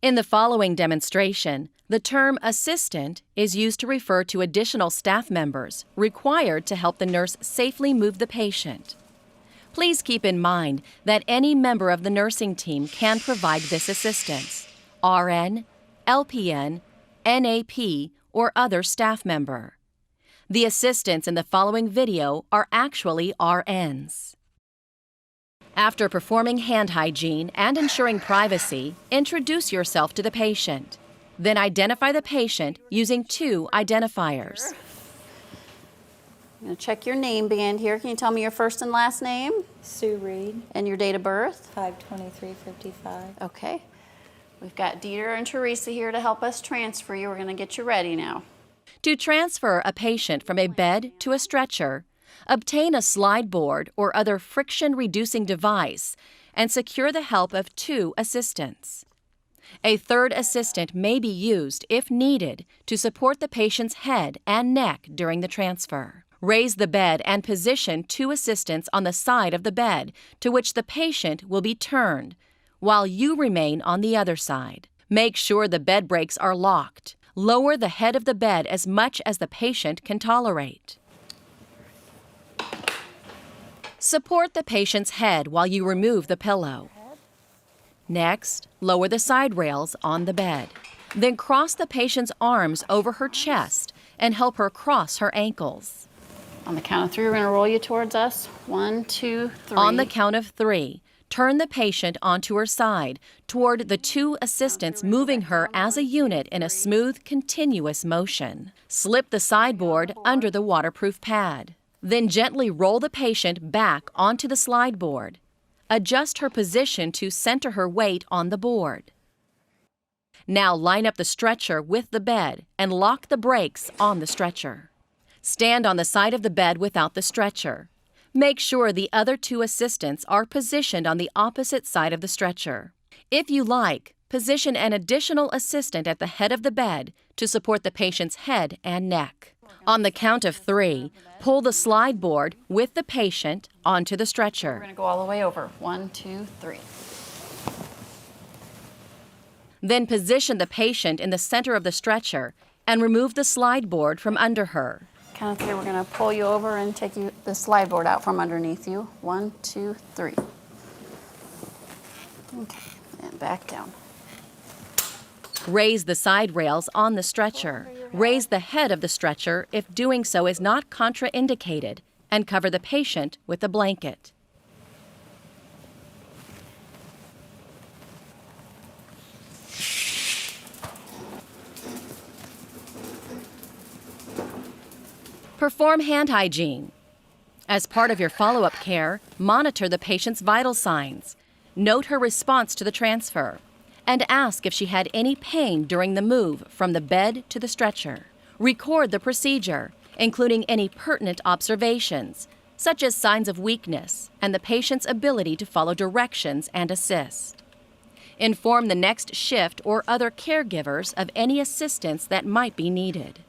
In the following demonstration, the term assistant is used to refer to additional staff members required to help the nurse safely move the patient. Please keep in mind that any member of the nursing team can provide this assistance: RN, LPN, NAP, or other staff member. The assistants in the following video are actually RNs. After performing hand hygiene and ensuring privacy, introduce yourself to the patient. Then identify the patient using 2 identifiers. I'm going to check your name band here. Can you tell me your first and last name? Sue Reed, And your date of birth? 5/23/55. Okay. We've got Dieter and Teresa here to help us transfer you. We're going to get you ready now. To transfer a patient from a bed to a stretcher, obtain a slide board or other friction-reducing device and secure the help of 2 assistants. A 3rd assistant may be used, if needed, to support the patient's head and neck during the transfer. Raise the bed and position 2 assistants on the side of the bed to which the patient will be turned, while you remain on the other side. Make sure the bed breaks are locked. Lower the head of the bed as much as the patient can tolerate. Support the patient's head while you remove the pillow. Next, lower the side rails on the bed. Then cross the patient's arms over her chest and help her cross her ankles. On the count of 3, we're going to roll you towards us. 1, 2, 3. On the count of 3, turn the patient onto her side toward the 2 assistants, moving her as a unit in a smooth, continuous motion. Slip the sideboard under the waterproof pad. Then gently roll the patient back onto the slide board. Adjust her position to center her weight on the board. Now line up the stretcher with the bed and lock the brakes on the stretcher. Stand on the side of the bed without the stretcher. Make sure the other 2 assistants are positioned on the opposite side of the stretcher. If you like, position an additional assistant at the head of the bed to support the patient's head and neck. On the count of 3, pull the slide board with the patient onto the We're stretcher. going to go all the way over. 1, 2, 3. Then position the patient in the center of the stretcher and remove the slide board from under her. Count of 3, we're going to pull you over and take the slide board out from underneath you. 1, 2, 3. Okay, and back down. Raise the side rails on the stretcher. Raise the head of the stretcher if doing so is not contraindicated, and cover the patient with a blanket. Perform hand hygiene. As part of your follow-up care, monitor the patient's vital signs. Note her response to the transfer, and ask if she had any pain during the move from the bed to the stretcher. Record the procedure, including any pertinent observations, such as signs of weakness and the patient's ability to follow directions and assist. Inform the next shift or other caregivers of any assistance that might be needed.